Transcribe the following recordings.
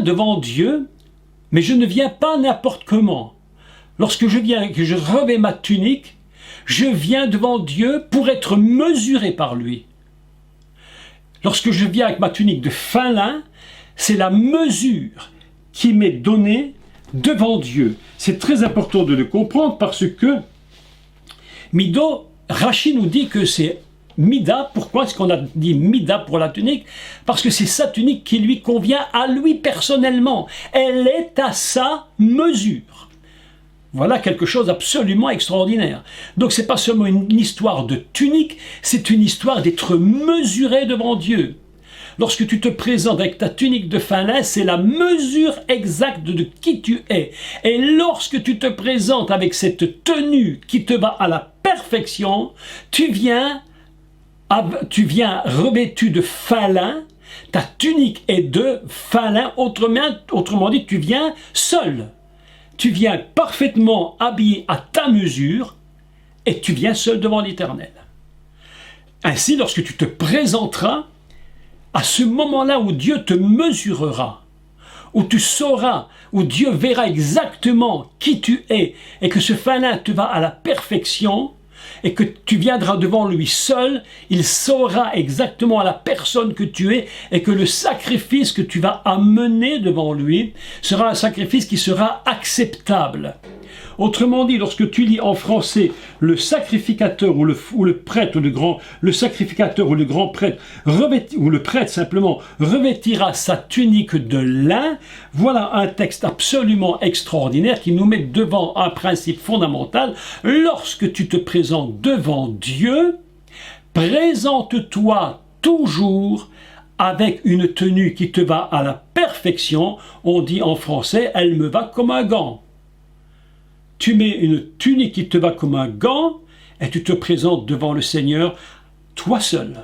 devant Dieu, mais je ne viens pas n'importe comment. Lorsque je viens et que je revêts ma tunique, je viens devant Dieu pour être mesuré par lui. Lorsque je viens avec ma tunique de fin lin, c'est la mesure qui m'est donnée devant Dieu. C'est très important de le comprendre parce que Mido, Rachi nous dit que c'est Mida. Pourquoi est-ce qu'on a dit Mida pour la tunique? Parce que c'est sa tunique qui lui convient à lui personnellement. Elle est à sa mesure. Voilà quelque chose d'absolument extraordinaire. Donc c'est pas seulement une histoire de tunique, c'est une histoire d'être mesuré devant Dieu. Lorsque tu te présentes avec ta tunique de fin lin, c'est la mesure exacte de qui tu es. Et lorsque tu te présentes avec cette tenue qui te va à la perfection, tu viens revêtu de fin lin, ta tunique est de fin lin, autrement dit, tu viens seul. Tu viens parfaitement habillé à ta mesure et tu viens seul devant l'Éternel. Ainsi, lorsque tu te présenteras, à ce moment-là où Dieu te mesurera, où tu sauras, où Dieu verra exactement qui tu es et que ce fin lin te va à la perfection et que tu viendras devant lui seul, il saura exactement la personne que tu es et que le sacrifice que tu vas amener devant lui sera un sacrifice qui sera acceptable. Autrement dit, lorsque tu lis en français le sacrificateur ou le prêtre ou le sacrificateur ou le grand prêtre ou le prêtre simplement revêtira sa tunique de lin, voilà un texte absolument extraordinaire qui nous met devant un principe fondamental. Lorsque tu te présentes devant Dieu, présente-toi toujours avec une tenue qui te va à la perfection. On dit en français, elle me va comme un gant. Tu mets une tunique qui te va comme un gant et tu te présentes devant le Seigneur, toi seul.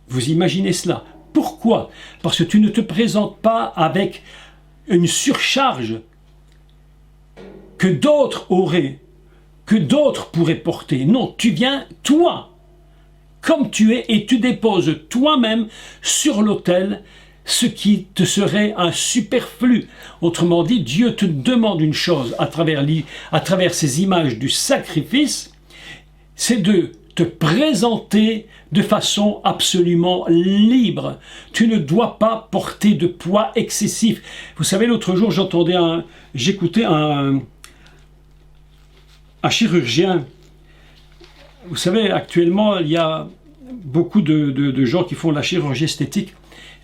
Vous imaginez cela? Pourquoi? Parce que tu ne te présentes pas avec une surcharge que d'autres auraient, que d'autres pourraient porter. Non, tu viens, toi, comme tu es, et tu déposes toi-même sur l'autel ce qui te serait un superflu. Autrement dit, Dieu te demande une chose à travers ces images du sacrifice, c'est de te présenter de façon absolument libre. Tu ne dois pas porter de poids excessif. Vous savez, l'autre jour, j'écoutais un chirurgien. Vous savez, actuellement, il y a beaucoup de gens qui font la chirurgie esthétique.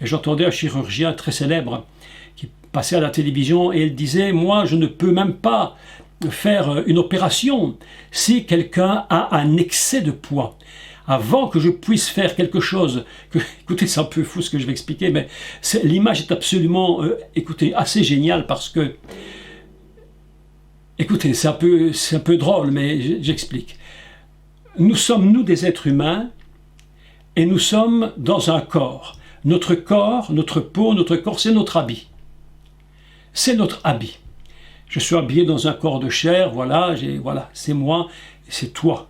Et j'entendais un chirurgien très célèbre qui passait à la télévision et il disait « Moi, je ne peux même pas faire une opération si quelqu'un a un excès de poids. Avant que je puisse faire quelque chose, écoutez, c'est un peu fou ce que je vais expliquer, mais l'image est absolument, assez géniale parce que, écoutez, c'est un peu drôle, mais j'explique. Nous sommes, des êtres humains, et nous sommes dans un corps. Notre corps, notre peau, notre corps, c'est notre habit. C'est notre habit. Je suis habillé dans un corps de chair, voilà, c'est moi, c'est toi.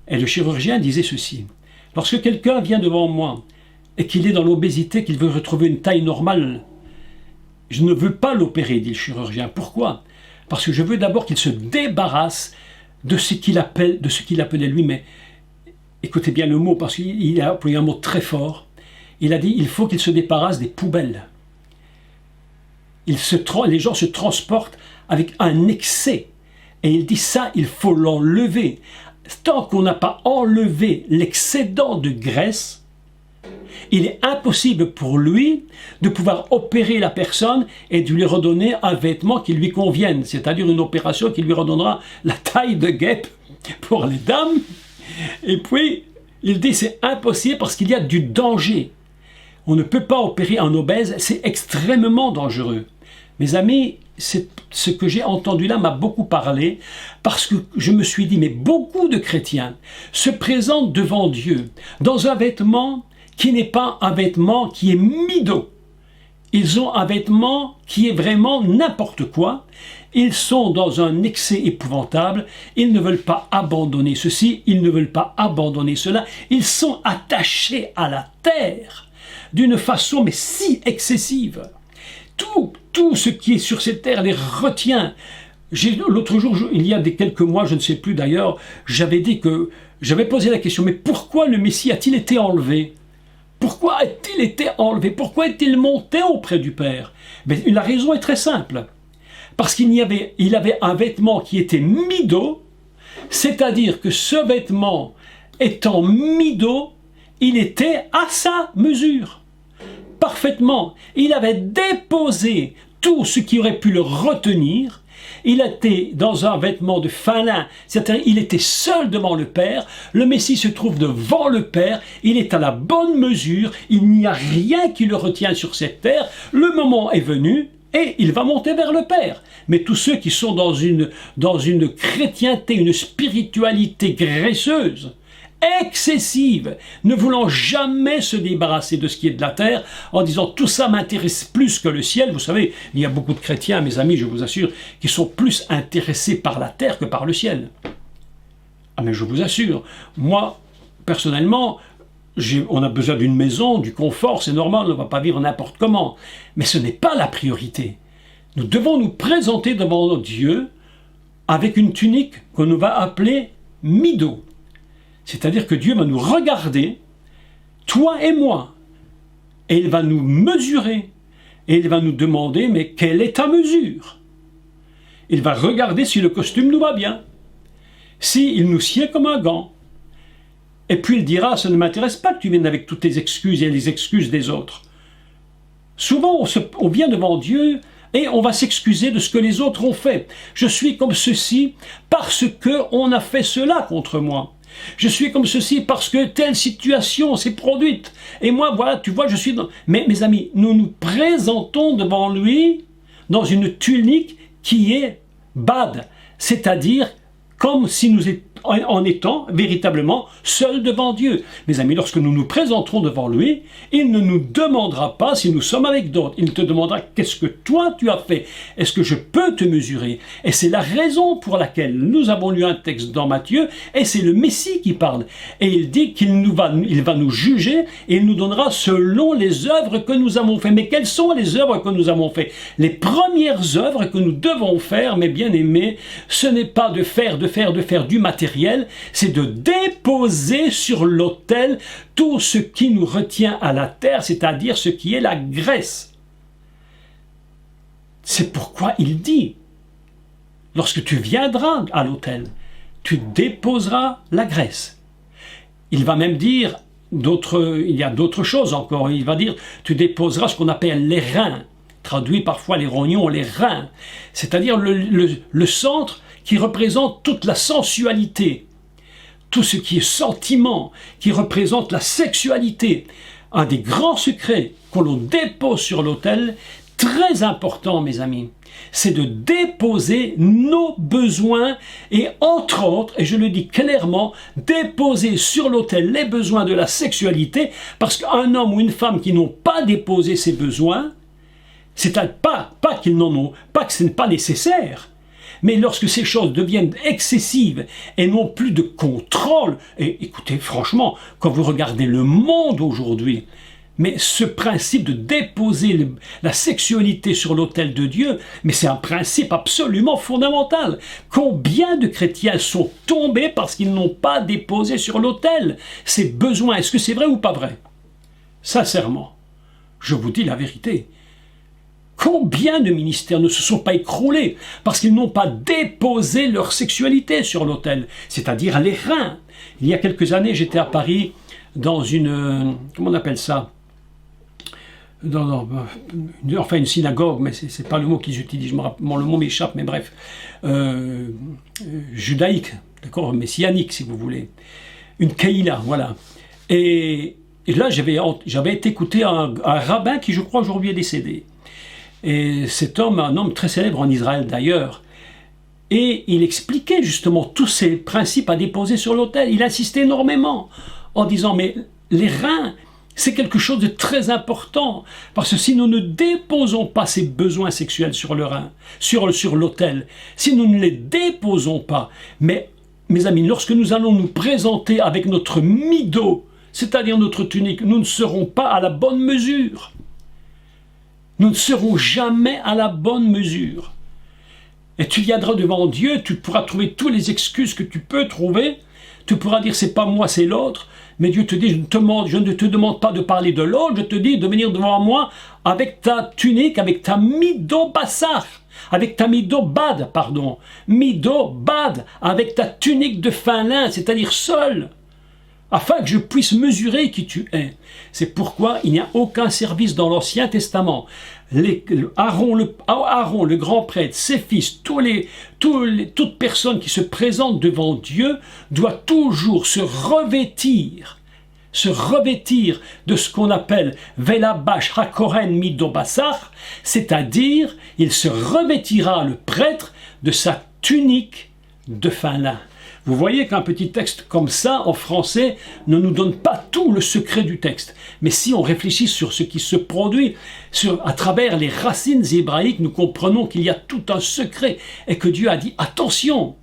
Et le chirurgien disait ceci. Lorsque quelqu'un vient devant moi et qu'il est dans l'obésité, qu'il veut retrouver une taille normale, je ne veux pas l'opérer, dit le chirurgien. Pourquoi? Parce que je veux d'abord qu'il se débarrasse de ce qu'il appelait lui, mais écoutez bien le mot, parce qu'il a employé un mot très fort. Il a dit, il faut qu'il se débarrasse des poubelles. Les gens se transportent avec un excès. Et il dit ça, il faut l'enlever. Tant qu'on n'a pas enlevé l'excédent de graisse, il est impossible pour lui de pouvoir opérer la personne et de lui redonner un vêtement qui lui convienne. C'est-à-dire une opération qui lui redonnera la taille de guêpe pour les dames. Et puis, il dit c'est impossible parce qu'il y a du danger. On ne peut pas opérer un obèse, c'est extrêmement dangereux. Mes amis, ce que j'ai entendu là m'a beaucoup parlé parce que je me suis dit, mais beaucoup de chrétiens se présentent devant Dieu dans un vêtement qui n'est pas un vêtement qui est mido. Ils ont un vêtement qui est vraiment n'importe quoi. Ils sont dans un excès épouvantable. Ils ne veulent pas abandonner ceci, ils ne veulent pas abandonner cela. Ils sont attachés à la terre d'une façon mais si excessive. tout ce qui est sur cette terre les retient. L'autre jour, il y a quelques mois, je ne sais plus d'ailleurs, j'avais posé la question, mais pourquoi le Messie a-t-il été enlevé? Pourquoi a-t-il été enlevé? Pourquoi est-il monté auprès du Père? Mais la raison est très simple. Parce il avait un vêtement qui était mido, c'est-à-dire que ce vêtement étant mido, il était à sa mesure. Parfaitement. Il avait déposé tout ce qui aurait pu le retenir. Il était dans un vêtement de fin lin, c'est-à-dire il était seul devant le Père. Le Messie se trouve devant le Père, il est à la bonne mesure, il n'y a rien qui le retient sur cette terre. Le moment est venu et il va monter vers le Père. Mais tous ceux qui sont dans une chrétienté, une spiritualité graisseuse, excessive, ne voulant jamais se débarrasser de ce qui est de la terre, en disant tout ça m'intéresse plus que le ciel. Vous savez, il y a beaucoup de chrétiens, mes amis, je vous assure, qui sont plus intéressés par la terre que par le ciel. Ah mais je vous assure, moi, personnellement, on a besoin d'une maison, du confort, c'est normal, on ne va pas vivre n'importe comment. Mais ce n'est pas la priorité. Nous devons nous présenter devant Dieu avec une tunique qu'on va appeler mido. C'est-à-dire que Dieu va nous regarder, toi et moi, et il va nous mesurer, et il va nous demander, mais quelle est ta mesure? Il va regarder si le costume nous va bien, s'il nous sied comme un gant. Et puis il dira, ça ne m'intéresse pas que tu viennes avec toutes tes excuses et les excuses des autres. Souvent, on vient devant Dieu et on va s'excuser de ce que les autres ont fait. Je suis comme ceci parce qu'on a fait cela contre moi. Je suis comme ceci parce que telle situation s'est produite. Et moi, voilà, tu vois, je suis dans... Mais mes amis, nous nous présentons devant lui dans une tunique qui est bad, c'est-à-dire comme si nous étions en étant véritablement seuls devant Dieu. Mes amis, lorsque nous nous présenterons devant lui, il ne nous demandera pas si nous sommes avec d'autres. Il te demandera qu'est-ce que toi tu as fait. Est-ce que je peux te mesurer? Et c'est la raison pour laquelle nous avons lu un texte dans Matthieu, et c'est le Messie qui parle. Et il dit qu'il va nous juger, et il nous donnera selon les œuvres que nous avons faites. Mais quelles sont les œuvres que nous avons faites? Les premières œuvres que nous devons faire, mes bien-aimés, ce n'est pas de faire du matériel, c'est de déposer sur l'autel tout ce qui nous retient à la terre, c'est-à-dire ce qui est la graisse. C'est pourquoi il dit, lorsque tu viendras à l'autel, tu déposeras la graisse. Il va même dire, il y a d'autres choses encore, il va dire, tu déposeras ce qu'on appelle les reins, traduit parfois les rognons, les reins, c'est-à-dire le centre qui représente toute la sensualité, tout ce qui est sentiment, qui représente la sexualité. Un des grands secrets qu'on l'on dépose sur l'autel, très important mes amis, c'est de déposer nos besoins et entre autres, et je le dis clairement, déposer sur l'autel les besoins de la sexualité, parce qu'un homme ou une femme qui n'ont pas déposé ses besoins, c'est pas qu'ils n'en ont, pas que ce n'est pas nécessaire, mais lorsque ces choses deviennent excessives et n'ont plus de contrôle, et écoutez, franchement, quand vous regardez le monde aujourd'hui, mais ce principe de déposer la sexualité sur l'autel de Dieu, mais c'est un principe absolument fondamental. Combien de chrétiens sont tombés parce qu'ils n'ont pas déposé sur l'autel ces besoins? Est-ce que c'est vrai ou pas vrai? Sincèrement, je vous dis la vérité. Combien de ministères ne se sont pas écroulés parce qu'ils n'ont pas déposé leur sexualité sur l'autel, c'est-à-dire les reins. Il y a quelques années, j'étais à Paris dans une... comment on appelle ça? Enfin une synagogue, mais c'est pas le mot qu'ils utilisent, le mot m'échappe, mais bref. Judaïque, d'accord, messianique si vous voulez. Une Keïla, voilà. Et là, j'avais été écouter un rabbin qui, je crois, aujourd'hui est décédé. Et cet homme, un homme très célèbre en Israël d'ailleurs, et il expliquait justement tous ces principes à déposer sur l'autel. Il insistait énormément en disant, mais les reins, c'est quelque chose de très important, parce que si nous ne déposons pas ces besoins sexuels sur le rein, sur l'autel, si nous ne les déposons pas, mais mes amis, lorsque nous allons nous présenter avec notre mido, c'est-à-dire notre tunique, nous ne serons pas à la bonne mesure. Nous ne serons jamais à la bonne mesure. Et tu viendras devant Dieu, tu pourras trouver toutes les excuses que tu peux trouver. Tu pourras dire c'est pas moi, c'est l'autre. Mais Dieu te dit je ne te demande pas de parler de l'autre, je te dis de venir devant moi avec ta tunique, avec ta mido-bassar, avec ta mido-bad, pardon. Mido-bad, avec ta tunique de fin lin, c'est-à-dire seul, afin que je puisse mesurer qui tu es. C'est pourquoi il n'y a aucun service dans l'Ancien Testament. Aaron, le grand prêtre, ses fils, toute personne qui se présente devant Dieu doit toujours se revêtir de ce qu'on appelle Velabash Hakoren Midobassar, c'est-à-dire il se revêtira, le prêtre, de sa tunique de fin lin. Vous voyez qu'un petit texte comme ça, en français, ne nous donne pas tout le secret du texte. Mais si on réfléchit sur ce qui se produit à travers les racines hébraïques, nous comprenons qu'il y a tout un secret et que Dieu a dit « Attention,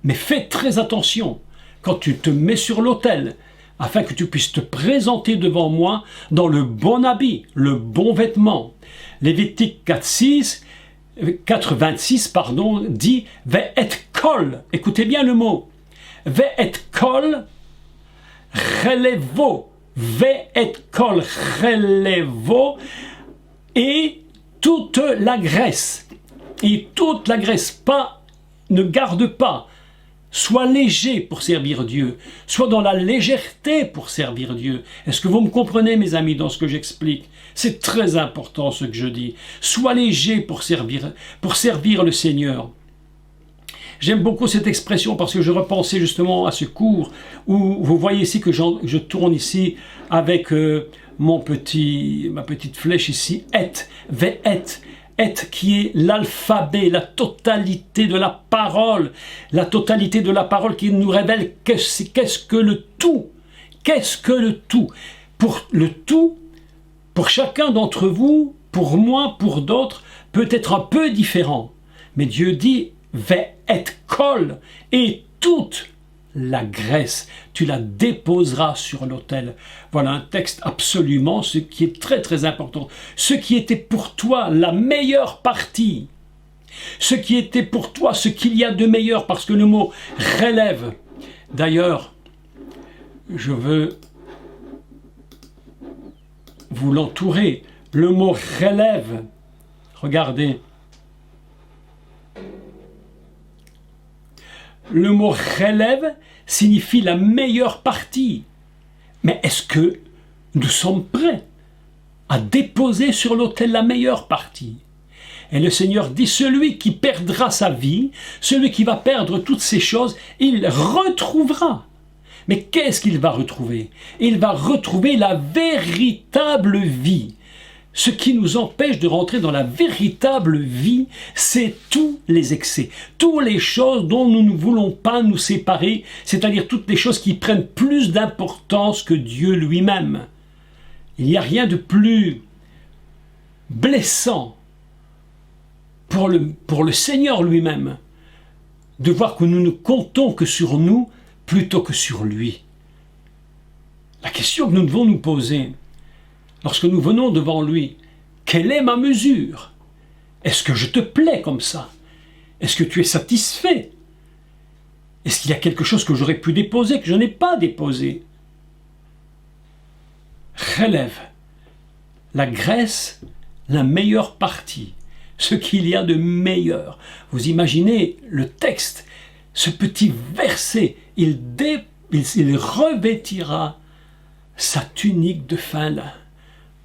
mais fais très attention quand tu te mets sur l'autel, afin que tu puisses te présenter devant moi dans le bon habit, le bon vêtement. » Lévitique 4:26 dit « Ve'et kol », écoutez bien le mot, « Ve'et kol relevo », « Ve'et kol relevo » et toute la graisse. Et toute la graisse, ne garde pas. Sois léger pour servir Dieu. Sois dans la légèreté pour servir Dieu. Est-ce que vous me comprenez, mes amis, dans ce que j'explique? C'est très important ce que je dis. Sois léger pour servir le Seigneur. J'aime beaucoup cette expression parce que je repensais justement à ce cours où vous voyez ici que je tourne ici avec ma petite flèche ici, et, et qui est l'alphabet, la totalité de la parole qui nous révèle qu'est-ce que le tout. Qu'est-ce que le tout? Pour le tout, pour chacun d'entre vous, pour moi, pour d'autres, peut être un peu différent. Mais Dieu dit Ve'et kol, et toute la graisse, tu la déposeras sur l'autel. Voilà un texte absolument, ce qui est très très important. Ce qui était pour toi la meilleure partie, ce qui était pour toi ce qu'il y a de meilleur, parce que le mot relève. D'ailleurs, je veux vous l'entourer. Le mot relève, regardez. Le mot relève signifie la meilleure partie. Mais est-ce que nous sommes prêts à déposer sur l'autel la meilleure partie? Et le Seigneur dit, celui qui perdra sa vie, celui qui va perdre toutes ces choses, il retrouvera. Mais qu'est-ce qu'il va retrouver? Il va retrouver la véritable vie. Ce qui nous empêche de rentrer dans la véritable vie, c'est tous les excès, toutes les choses dont nous ne voulons pas nous séparer, c'est-à-dire toutes les choses qui prennent plus d'importance que Dieu lui-même. Il n'y a rien de plus blessant pour le Seigneur lui-même de voir que nous ne comptons que sur nous plutôt que sur lui. La question que nous devons nous poser, lorsque nous venons devant lui, quelle est ma mesure? Est-ce que je te plais comme ça? Est-ce que tu es satisfait? Est-ce qu'il y a quelque chose que j'aurais pu déposer, que je n'ai pas déposé? Relève la graisse, la meilleure partie, ce qu'il y a de meilleur. Vous imaginez le texte, ce petit verset, il revêtira sa tunique de fin lin.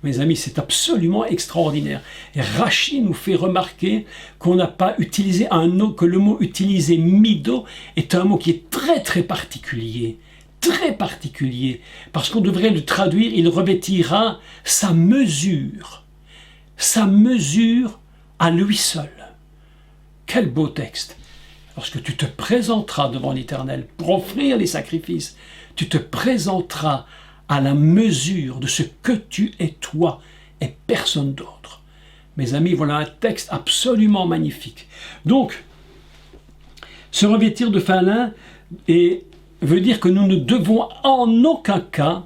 Mes amis, c'est absolument extraordinaire. Et Rachi nous fait remarquer qu'on n'a pas utilisé un mot, que le mot utilisé mido est un mot qui est très très particulier. Très particulier. Parce qu'on devrait le traduire, il revêtira sa mesure. Sa mesure à lui seul. Quel beau texte. Lorsque tu te présenteras devant l'Éternel pour offrir les sacrifices, tu te présenteras à la mesure de ce que tu es toi et personne d'autre. Mes amis, voilà un texte absolument magnifique. Donc, se revêtir de fin lin veut dire que nous ne devons en aucun cas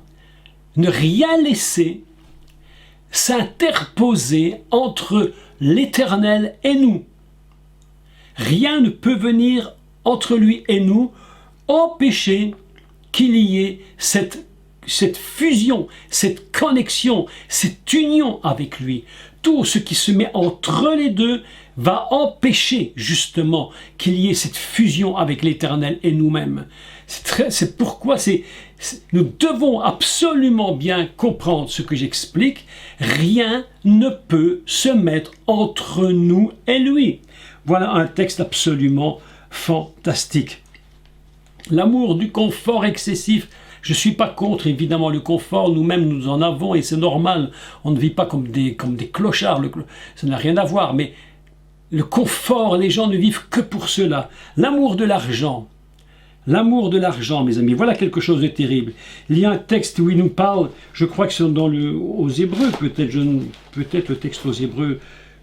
ne rien laisser s'interposer entre l'Éternel et nous. Rien ne peut venir entre lui et nous empêcher qu'il y ait cette fusion, cette connexion, cette union avec lui. Tout ce qui se met entre les deux va empêcher justement qu'il y ait cette fusion avec l'Éternel et nous-mêmes. C'est pourquoi nous devons absolument bien comprendre ce que j'explique. Rien ne peut se mettre entre nous et lui. Voilà un texte absolument fantastique. L'amour du confort excessif. Je ne suis pas contre, évidemment, le confort. Nous-mêmes, nous en avons et c'est normal. On ne vit pas comme des clochards. Ça n'a rien à voir. Mais le confort, les gens ne vivent que pour cela. L'amour de l'argent. L'amour de l'argent, mes amis, voilà quelque chose de terrible. Il y a un texte où il nous parle, je crois que c'est aux Hébreux, peut-être le texte aux Hébreux,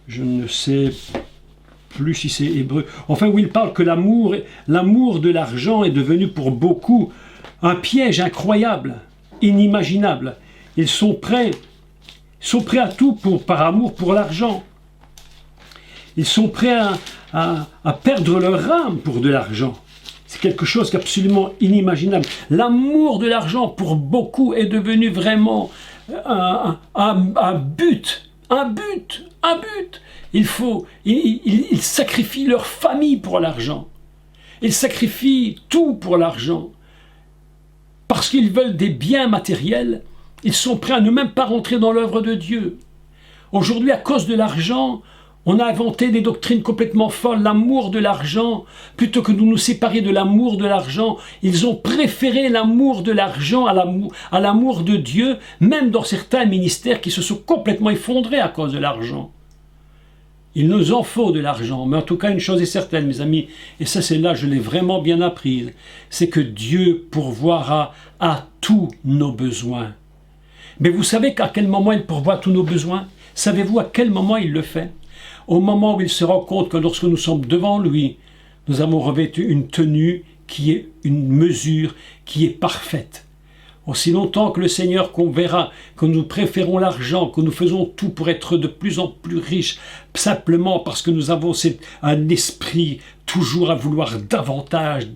je ne sais plus si c'est hébreu. Enfin, où il parle que l'amour de l'argent est devenu pour beaucoup un piège incroyable, inimaginable. Ils sont prêts à tout par amour pour l'argent. Ils sont prêts à perdre leur âme pour de l'argent. C'est quelque chose d'absolument inimaginable. L'amour de l'argent pour beaucoup est devenu vraiment un but. Ils sacrifient leur famille pour l'argent. Ils sacrifient tout pour l'argent. Parce qu'ils veulent des biens matériels, ils sont prêts à ne même pas rentrer dans l'œuvre de Dieu. Aujourd'hui, à cause de l'argent, on a inventé des doctrines complètement folles, l'amour de l'argent. Plutôt que de nous séparer de l'amour de l'argent, ils ont préféré l'amour de l'argent à l'amour de Dieu, même dans certains ministères qui se sont complètement effondrés à cause de l'argent. Il nous en faut de l'argent, mais en tout cas une chose est certaine, mes amis, et ça c'est là, je l'ai vraiment bien apprise, c'est que Dieu pourvoira à tous nos besoins. Mais vous savez qu'à quel moment il pourvoit à tous nos besoins? Savez-vous à quel moment il le fait? Au moment où il se rend compte que lorsque nous sommes devant lui, nous avons revêtu une tenue qui est une mesure qui est parfaite. Aussi longtemps que le Seigneur qu'on verra que nous préférons l'argent, que nous faisons tout pour être de plus en plus riches, simplement parce que nous avons un esprit toujours à vouloir davantage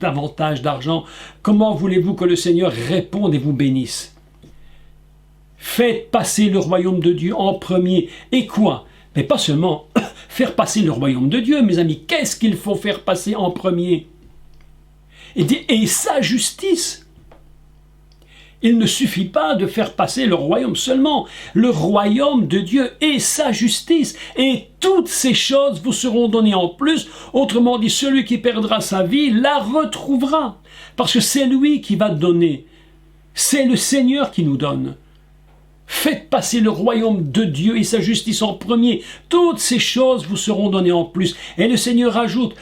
d'argent, comment voulez-vous que le Seigneur réponde et vous bénisse? Faites passer le royaume de Dieu en premier. Et quoi? Mais pas seulement faire passer le royaume de Dieu, mes amis. Qu'est-ce qu'il faut faire passer en premier? Et sa justice. Il ne suffit pas de faire passer le royaume seulement. Le royaume de Dieu et sa justice. Et toutes ces choses vous seront données en plus. Autrement dit, celui qui perdra sa vie la retrouvera. Parce que c'est lui qui va donner. C'est le Seigneur qui nous donne. Faites passer le royaume de Dieu et sa justice en premier. Toutes ces choses vous seront données en plus. Et le Seigneur ajoute,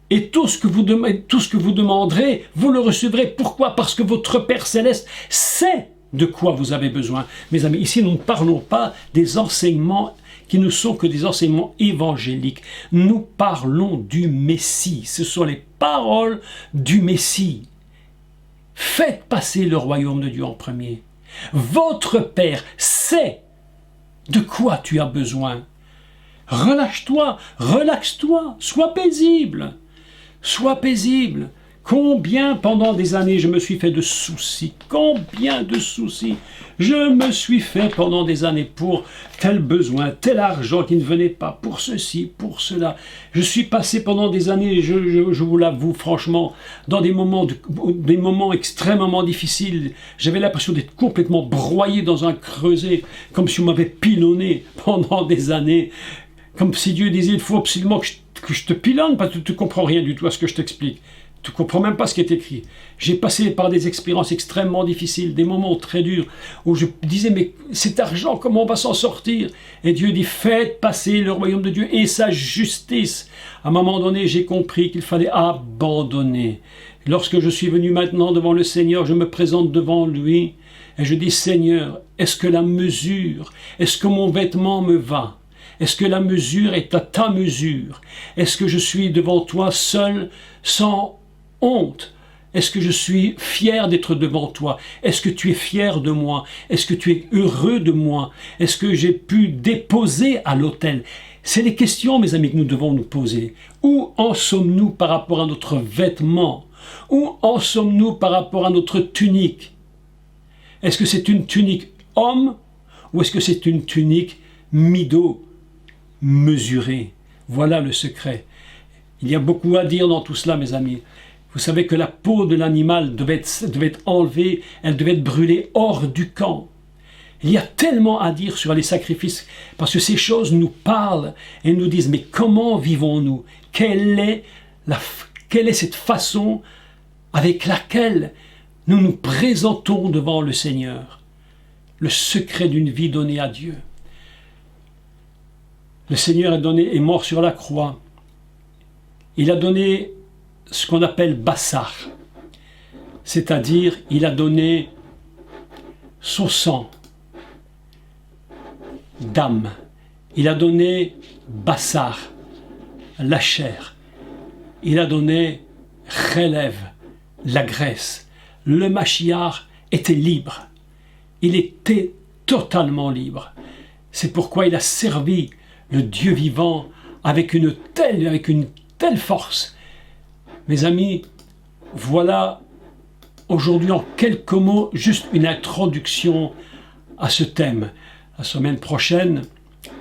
et tout ce que vous demanderez, vous le recevrez. Pourquoi? Parce que votre Père Céleste sait de quoi vous avez besoin. Mes amis, ici nous ne parlons pas des enseignements qui ne sont que des enseignements évangéliques. Nous parlons du Messie. Ce sont les paroles du Messie. Faites passer le royaume de Dieu en premier. Votre Père sait de quoi tu as besoin. Relâche-toi, relaxe-toi, sois paisible. Sois paisible. Combien pendant des années je me suis fait de soucis, combien de soucis je me suis fait pendant des années pour tel besoin, tel argent qui ne venait pas, pour ceci, pour cela. Je suis passé pendant des années, je vous l'avoue franchement, dans des moments extrêmement difficiles. J'avais l'impression d'être complètement broyé dans un creuset, comme si on m'avait pilonné pendant des années. Comme si Dieu disait, il faut absolument que je te pilonne, parce que tu ne comprends rien du tout à ce que je t'explique. Tu ne comprends même pas ce qui est écrit. J'ai passé par des expériences extrêmement difficiles, des moments très durs, où je disais, mais cet argent, comment on va s'en sortir? Et Dieu dit, faites passer le royaume de Dieu et sa justice. À un moment donné, j'ai compris qu'il fallait abandonner. Lorsque je suis venu maintenant devant le Seigneur, je me présente devant lui, et je dis, Seigneur, est-ce que la mesure, est-ce que mon vêtement me va? Est-ce que la mesure est à ta mesure? Est-ce que je suis devant toi seul, sans honte? Est-ce que je suis fier d'être devant toi? Est-ce que tu es fier de moi? Est-ce que tu es heureux de moi? Est-ce que j'ai pu déposer à l'autel? C'est les questions, mes amis, que nous devons nous poser. Où en sommes-nous par rapport à notre vêtement? Où en sommes-nous par rapport à notre tunique? Est-ce que c'est une tunique homme ou est-ce que c'est une tunique mido, mesurée? Voilà le secret. Il y a beaucoup à dire dans tout cela, mes amis. Vous savez que la peau de l'animal devait être enlevée, elle devait être brûlée hors du camp. Il y a tellement à dire sur les sacrifices, parce que ces choses nous parlent et nous disent, mais comment vivons-nous? Quelle est cette façon avec laquelle nous nous présentons devant le Seigneur? Le secret d'une vie donnée à Dieu. Le Seigneur est mort sur la croix. Il a donné ce qu'on appelle bassar, c'est-à-dire il a donné son sang d'âme, il a donné bassar, la chair, il a donné relève, la graisse. Le Mashiach était libre, il était totalement libre. C'est pourquoi il a servi le Dieu vivant avec une telle force. Mes amis, voilà aujourd'hui en quelques mots juste une introduction à ce thème. La semaine prochaine,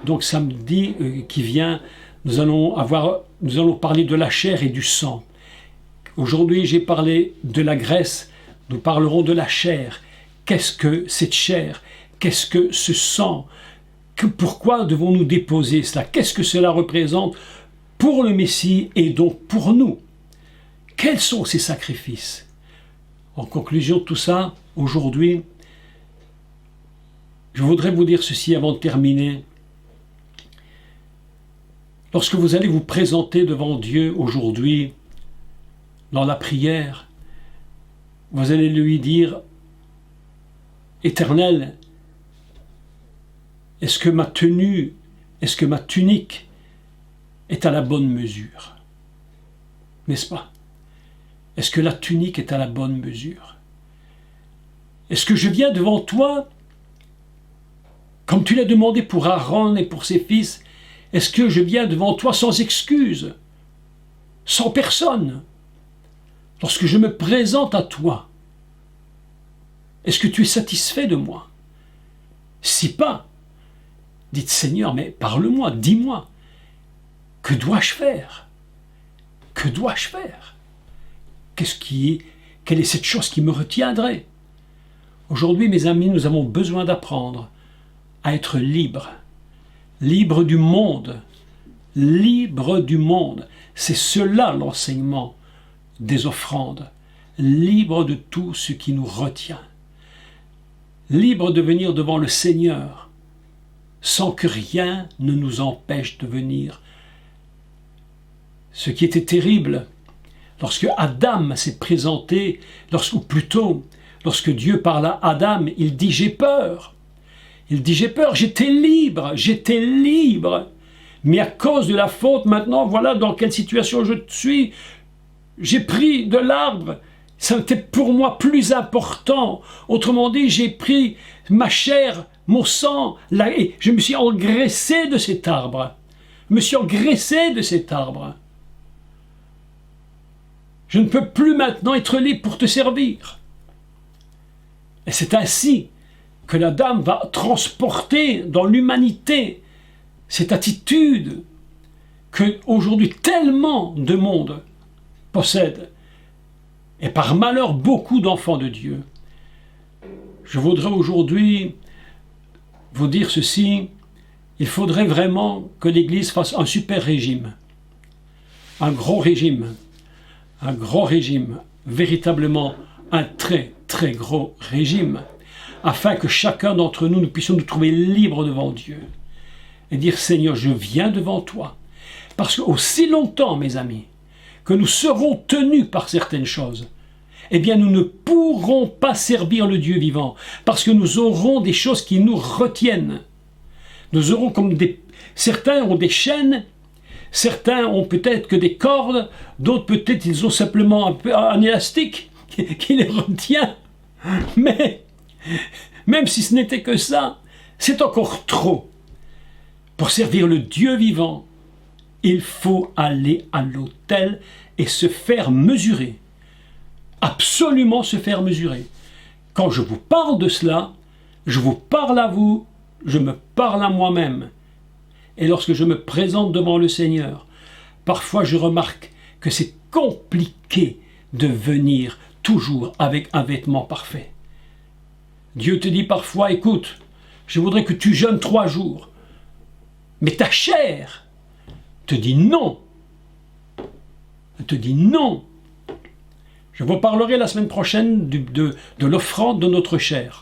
donc samedi qui vient, nous allons parler de la chair et du sang. Aujourd'hui, j'ai parlé de la graisse, nous parlerons de la chair. Qu'est-ce que cette chair? Qu'est-ce que ce sang? Pourquoi devons-nous déposer cela? Qu'est-ce que cela représente pour le Messie et donc pour nous? Quels sont ces sacrifices? En conclusion de tout ça, aujourd'hui, je voudrais vous dire ceci avant de terminer. Lorsque vous allez vous présenter devant Dieu aujourd'hui, dans la prière, vous allez lui dire, « Éternel, est-ce que ma tenue, est-ce que ma tunique est à la bonne mesure? » N'est-ce pas? Est-ce que la tunique est à la bonne mesure? Est-ce que je viens devant toi, comme tu l'as demandé pour Aaron et pour ses fils, est-ce que je viens devant toi sans excuse, sans personne? Lorsque je me présente à toi, est-ce que tu es satisfait de moi? Si pas, dites Seigneur, mais parle-moi, dis-moi, que dois-je faire? Que dois-je faire? Quelle est cette chose qui me retiendrait? Aujourd'hui, mes amis, nous avons besoin d'apprendre à être libres. Libres du monde. Libres du monde. C'est cela l'enseignement des offrandes. Libres de tout ce qui nous retient. Libres de venir devant le Seigneur sans que rien ne nous empêche de venir. Ce qui était terrible, lorsque Adam s'est présenté, ou plutôt, lorsque Dieu parla à Adam, il dit « j'ai peur ». Il dit « j'ai peur, j'étais libre. Mais à cause de la faute, maintenant, voilà dans quelle situation je suis. J'ai pris de l'arbre. C'était pour moi plus important. Autrement dit, j'ai pris ma chair, mon sang, et je me suis engraissé de cet arbre. Je ne peux plus maintenant être libre pour te servir. Et c'est ainsi que la dame va transporter dans l'humanité cette attitude que aujourd'hui tellement de monde possède. Et par malheur, beaucoup d'enfants de Dieu. Je voudrais aujourd'hui vous dire ceci. Il faudrait vraiment que l'Église fasse un super régime. Un gros régime, véritablement un très très gros régime, afin que chacun d'entre nous, nous puissions nous trouver libres devant Dieu et dire Seigneur, je viens devant toi. Parce qu'aussi longtemps, mes amis, que nous serons tenus par certaines choses, eh bien nous ne pourrons pas servir le Dieu vivant, parce que nous aurons des choses qui nous retiennent. Nous aurons certains ont des chaînes, certains ont peut-être que des cordes, d'autres peut-être ils ont simplement un élastique, qui les retient. Mais, même si ce n'était que ça, c'est encore trop. Pour servir le Dieu vivant, il faut aller à l'autel et se faire mesurer. Absolument se faire mesurer. Quand je vous parle de cela, je vous parle à vous, je me parle à moi-même. Et lorsque je me présente devant le Seigneur, parfois je remarque que c'est compliqué de venir toujours avec un vêtement parfait. Dieu te dit parfois, écoute, je voudrais que tu jeûnes 3 jours. Mais ta chair te dit non. Elle te dit non. Je vous parlerai la semaine prochaine de l'offrande de notre chair.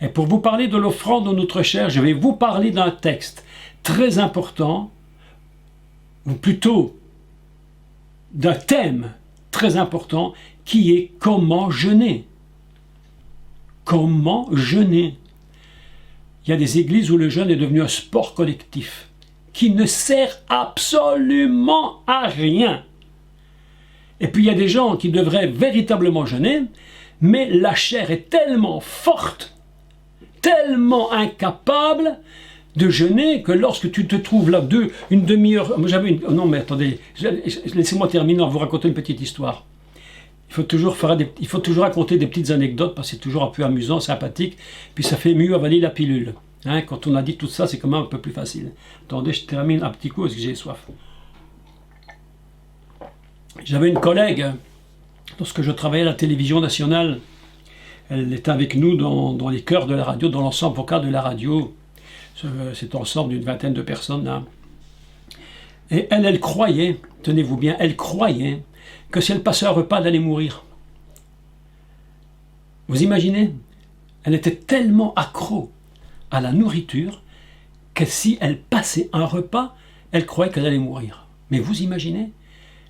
Et pour vous parler de l'offrande de notre chair, je vais vous parler d'un texte très important, ou plutôt d'un thème très important, qui est comment jeûner. Comment jeûner. Il y a des églises où le jeûne est devenu un sport collectif, qui ne sert absolument à rien. Et puis il y a des gens qui devraient véritablement jeûner, mais la chair est tellement forte, tellement incapable de jeûner que lorsque tu te trouves là une demi-heure... Non mais attendez, laissez-moi terminer en vous raconter une petite histoire. Il faut toujours raconter des petites anecdotes parce que c'est toujours un peu amusant, sympathique, puis ça fait mieux avaler la pilule. Hein, quand on a dit tout ça, c'est quand même un peu plus facile. Attendez, je termine un petit coup parce que j'ai soif. J'avais une collègue, lorsque je travaillais à la télévision nationale, elle était avec nous dans les chœurs de la radio, dans l'ensemble vocal de la radio, cet ensemble d'une 20aine de personnes. Hein. Et elle croyait, tenez-vous bien, elle croyait que si elle passait un repas, elle allait mourir. Vous imaginez? Elle était tellement accro à la nourriture que si elle passait un repas, elle croyait qu'elle allait mourir. Mais vous imaginez?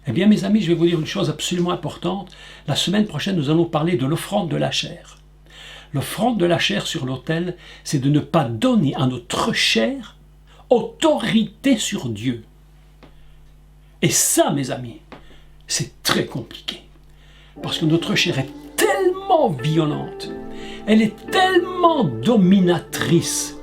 Eh bien, mes amis, je vais vous dire une chose absolument importante. La semaine prochaine, nous allons parler de l'offrande de la chair. L'offrande de la chair sur l'autel, c'est de ne pas donner à notre chair autorité sur Dieu. Et ça, mes amis, c'est très compliqué. Parce que notre chair est tellement violente, elle est tellement dominatrice,